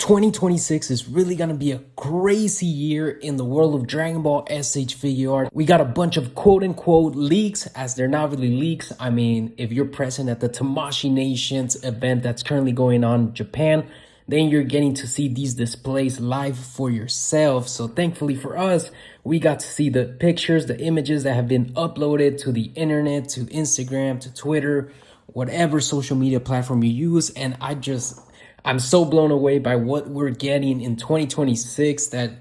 2026 is really gonna be a crazy year in the world of Dragon Ball S.H. Figuarts. We got a bunch of quote-unquote leaks, as they're not really leaks. I mean, if you're present at the Tamashii Nations event that's currently going on in Japan, then you're getting to see these displays live for yourself. So thankfully for us, we got to see the pictures, the images that have been uploaded to the internet, to Instagram, to Twitter, whatever social media platform you use. And I'm so blown away by what we're getting in 2026 that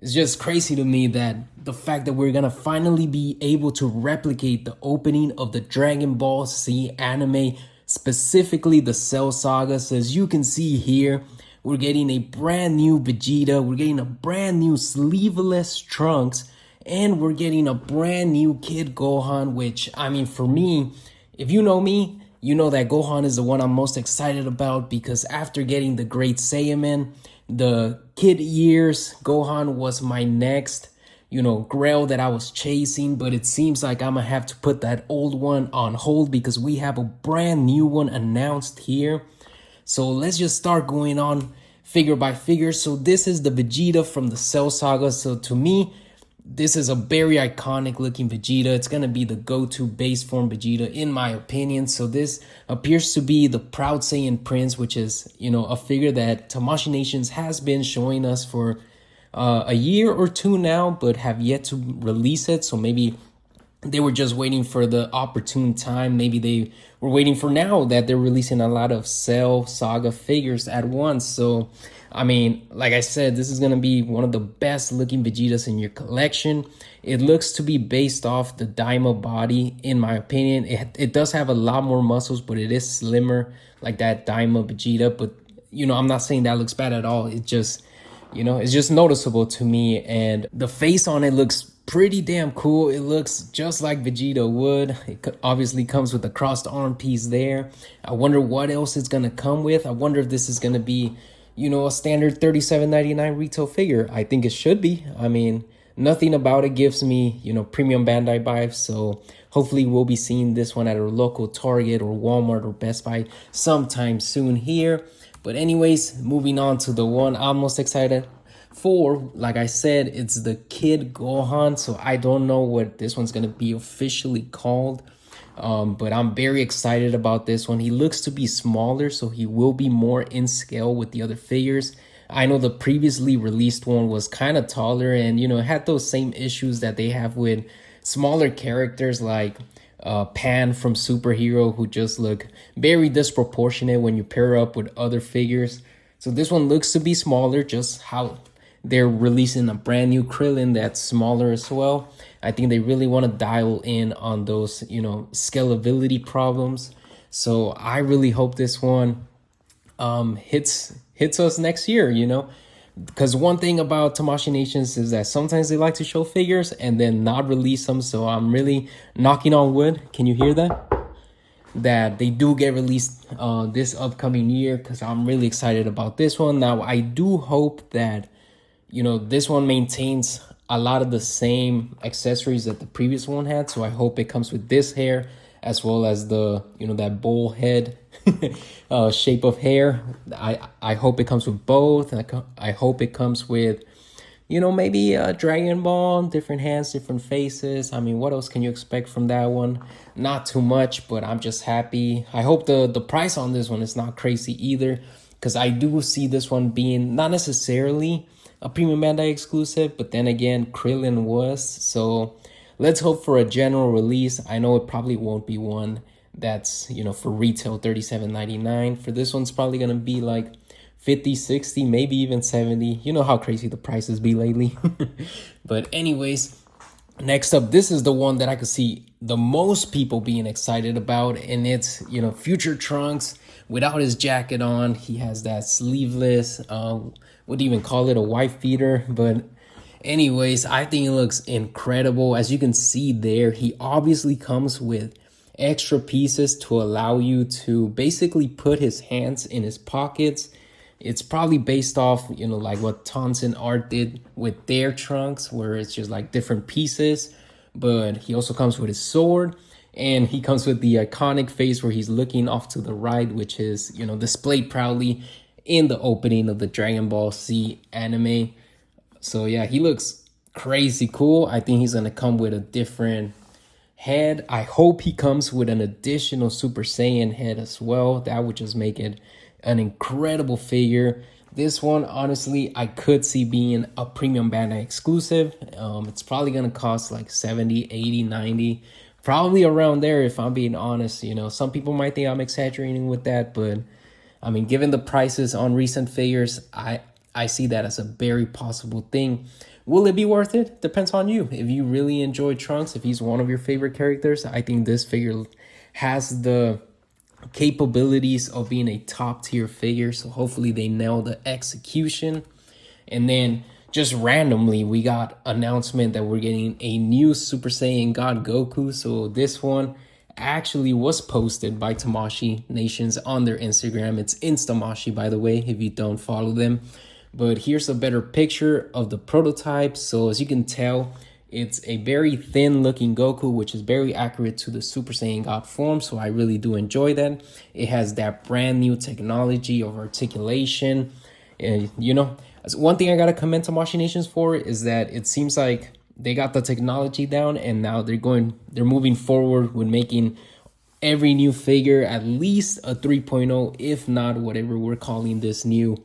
it's just crazy to me, that the fact that we're gonna finally be able to replicate the opening of the Dragon Ball Z anime, specifically the Cell Saga. So as you can see here, we're getting a brand new Vegeta, we're getting a brand new Sleeveless Trunks, and we're getting a brand new Kid Gohan, which, I mean, for me, if you know me, you know that Gohan is the one I'm most excited about, because after getting the Great Saiyan, the kid years, Gohan was my next, grail that I was chasing. But it seems like I'm gonna have to put that old one on hold because we have a brand new one announced here. So let's just start going on figure by figure. So this is the Vegeta from the Cell Saga. So to me, this is a very iconic looking Vegeta. It's going to be the go-to base form Vegeta in my opinion. So this appears to be the Proud Saiyan Prince, which is, a figure that Tamashii Nations has been showing us for a year or two now, but have yet to release it. So maybe they were just waiting for the opportune time. Maybe they were waiting for now that they're releasing a lot of Cell Saga figures at once. So I mean, like I said, this is going to be one of the best looking Vegetas in your collection. It looks to be based off the Daima body, in my opinion. It does have a lot more muscles, but it is slimmer like that Daima Vegeta. But, I'm not saying that looks bad at all. It just, it's just noticeable to me. And the face on it looks pretty damn cool. It looks just like Vegeta would. It obviously comes with a crossed arm piece there. I wonder what else it's going to come with. I wonder if this is going to be, a standard $37.99 retail figure. I think it should be. I mean, nothing about it gives me, premium Bandai vibes. So hopefully we'll be seeing this one at a local Target or Walmart or Best Buy sometime soon here. But anyways, moving on to the one I'm most excited for. Like I said, it's the Kid Gohan. So I don't know what this one's going to be officially called. But I'm very excited about this one. He looks to be smaller, so he will be more in scale with the other figures. I know the previously released one was kind of taller and, it had those same issues that they have with smaller characters like Pan from Superhero, who just look very disproportionate when you pair up with other figures. So this one looks to be smaller, just how they're releasing a brand new Krillin that's smaller as well. I think they really want to dial in on those, scalability problems. So I really hope this one hits us next year, because one thing about Tamashii Nations is that sometimes they like to show figures and then not release them. So I'm really knocking on wood. Can you hear that? That they do get released this upcoming year, because I'm really excited about this one. Now, I do hope that, this one maintains a lot of the same accessories that the previous one had. So I hope it comes with this hair, as well as the, that bowl head shape of hair. I hope it comes with both. I hope it comes with, maybe a Dragon Ball, different hands, different faces. I mean, what else can you expect from that one? Not too much, but I'm just happy. I hope the price on this one is not crazy either, because I do see this one being not necessarily a premium Bandai exclusive, but then again, Krillin was. So let's hope for a general release. I know it probably won't be one that's, for retail $37.99. For this one's probably going to be like 50, 60, maybe even 70. You know how crazy the prices be lately. But anyways, next up, this is the one that I could see the most people being excited about, and it's, Future Trunks without his jacket on. He has that sleeveless, would even call it a wife beater. But anyways, I think it looks incredible. As you can see there, he obviously comes with extra pieces to allow you to basically put his hands in his pockets. It's probably based off, like what Tonson Art did with their Trunks, where it's just like different pieces. But he also comes with his sword, and he comes with the iconic face where he's looking off to the right, which is, displayed proudly in the opening of the Dragon Ball Z anime. So yeah, he looks crazy cool. I think he's gonna come with a different head. I hope he comes with an additional Super Saiyan head as well. That would just make it an incredible figure. This one, honestly, I could see being a premium Bandai exclusive. It's probably gonna cost like 70, 80, 90, probably around there if I'm being honest. You know, some people might think I'm exaggerating with that, but I mean, given the prices on recent figures, I see that as a very possible thing. Will it be worth it? Depends on you. If you really enjoy Trunks, if he's one of your favorite characters, I think this figure has the capabilities of being a top tier figure. So hopefully they nail the execution. And then just randomly, we got announcement that we're getting a new Super Saiyan God Goku. So this one actually was posted by Tamashii Nations on their Instagram. It's Instamashi, by the way, if you don't follow them. But here's a better picture of the prototype. So as you can tell, it's a very thin looking Goku, which is very accurate to the Super Saiyan God form. So I really do enjoy that. It has that brand new technology of articulation. And you know, one thing I got to commend Tamashii Nations for is that it seems like they got the technology down, and now they're moving forward with making every new figure at least a 3.0, if not whatever we're calling this new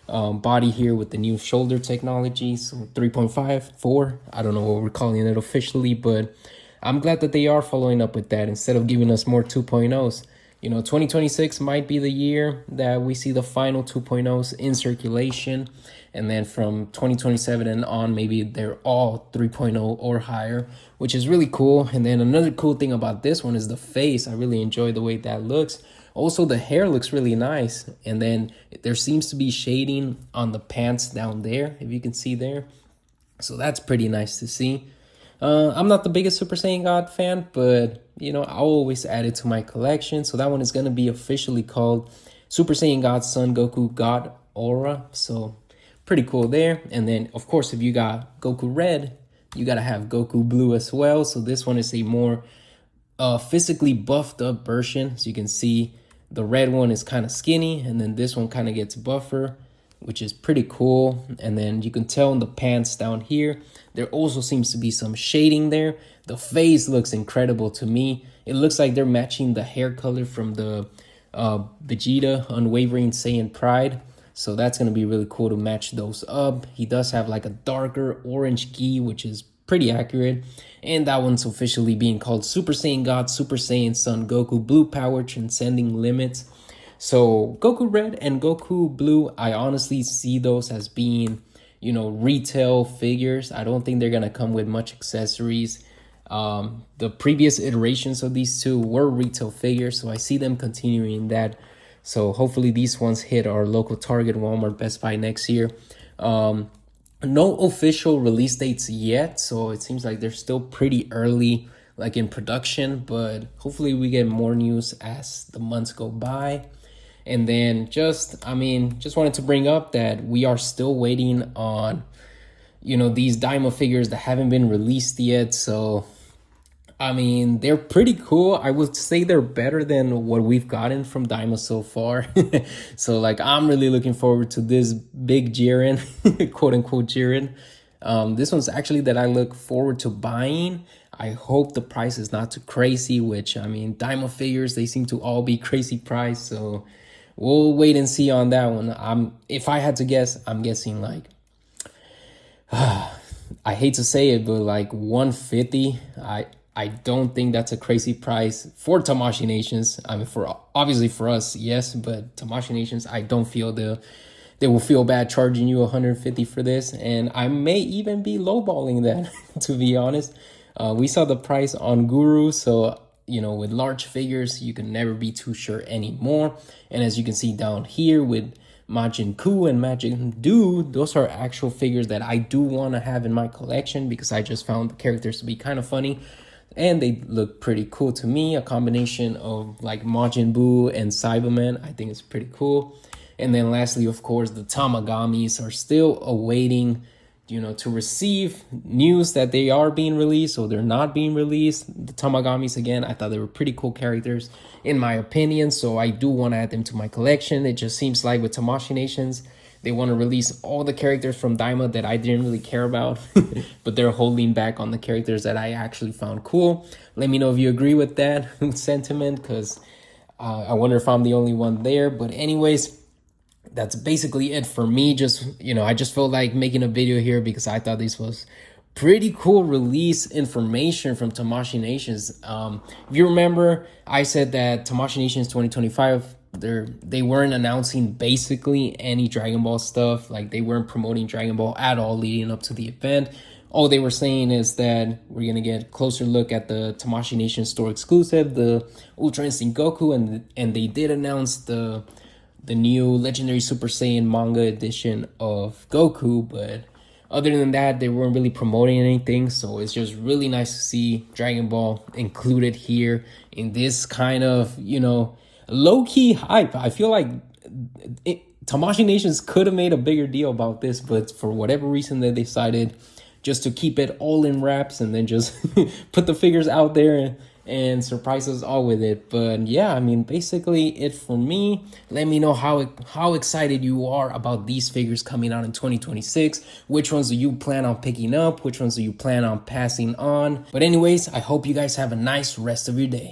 body here with the new shoulder technology. So 3.5, 4, I don't know what we're calling it officially, but I'm glad that they are following up with that instead of giving us more 2.0s. You know, 2026 might be the year that we see the final 2.0s in circulation. And then from 2027 and on, maybe they're all 3.0 or higher, which is really cool. And then another cool thing about this one is the face. I really enjoy the way that looks. Also, the hair looks really nice. And then there seems to be shading on the pants down there, if you can see there. So that's pretty nice to see. I'm not the biggest Super Saiyan God fan, but, you know, I'll always add it to my collection. So that one is going to be officially called Super Saiyan God Son Goku God Aura. So pretty cool there. And then, of course, if you got Goku Red, you got to have Goku Blue as well. So this one is a more physically buffed up version. So you can see the red one is kind of skinny, and then this one kind of gets buffer, which is pretty cool. And then you can tell in the pants down here, there also seems to be some shading there. The face looks incredible to me. It looks like they're matching the hair color from the Vegeta Unwavering Saiyan Pride. So that's going to be really cool to match those up. He does have like a darker orange gi, which is pretty accurate. And that one's officially being called Super Saiyan God, Super Saiyan Son Goku Blue Power Transcending Limits. So Goku Red and Goku Blue, I honestly see those as being, you know, retail figures. I don't think they're going to come with much accessories. The previous iterations of these two were retail figures, so I see them continuing that. So hopefully these ones hit our local Target, Walmart, Best Buy next year. No official release dates yet, so it seems like they're still pretty early, like in production, but hopefully we get more news as the months go by. And then just wanted to bring up that we are still waiting on, you know, these Daima figures that haven't been released yet. So, I mean, they're pretty cool. I would say they're better than what we've gotten from Daima so far. So, like, I'm really looking forward to this big Jiren, quote unquote Jiren. This one's actually that I look forward to buying. I hope the price is not too crazy, which, I mean, Daima figures, they seem to all be crazy price. So we'll wait and see on that one. If I had to guess, I'm guessing like, I hate to say it, but like 150. I don't think that's a crazy price for Tamashii Nations. I mean, obviously for us, yes, but Tamashii Nations, I don't feel they will feel bad charging you 150 for this, and I may even be lowballing that, to be honest. We saw the price on Guru, so, you know, with large figures, you can never be too sure anymore. And as you can see down here with Majin Ku and Majin Du, those are actual figures that I do want to have in my collection because I just found the characters to be kind of funny. And they look pretty cool to me. A combination of like Majin Buu and Cyberman, I think is pretty cool. And then lastly, of course, the Tamagamis are still awaiting, to receive news that they are being released or they're not being released. The Tamagamis, again, I thought they were pretty cool characters in my opinion, so I do want to add them to my collection. It just seems like with Tamashii Nations, they want to release all the characters from Daima that I didn't really care about, but they're holding back on the characters that I actually found cool. Let me know if you agree with that sentiment, because I wonder if I'm the only one there. But anyways, that's basically it for me. Just, I just felt like making a video here because I thought this was pretty cool release information from Tamashii Nations. If you remember, I said that Tamashii Nations 2025, they weren't announcing basically any Dragon Ball stuff. Like, they weren't promoting Dragon Ball at all leading up to the event. All they were saying is that we're gonna get a closer look at the Tamashii Nations store exclusive, the Ultra Instinct Goku, and they did announce the new Legendary Super Saiyan manga edition of Goku, but other than that, they weren't really promoting anything. So it's just really nice to see Dragon Ball included here in this kind of, low-key hype. I feel like Tamashii Nations could have made a bigger deal about this, but for whatever reason, they decided just to keep it all in wraps and then just put the figures out there and surprise us all with it. But yeah, I mean, basically it for me. Let me know how excited you are about these figures coming out in 2026. Which ones do you plan on picking up? Which ones do you plan on passing on? But anyways, I hope you guys have a nice rest of your day.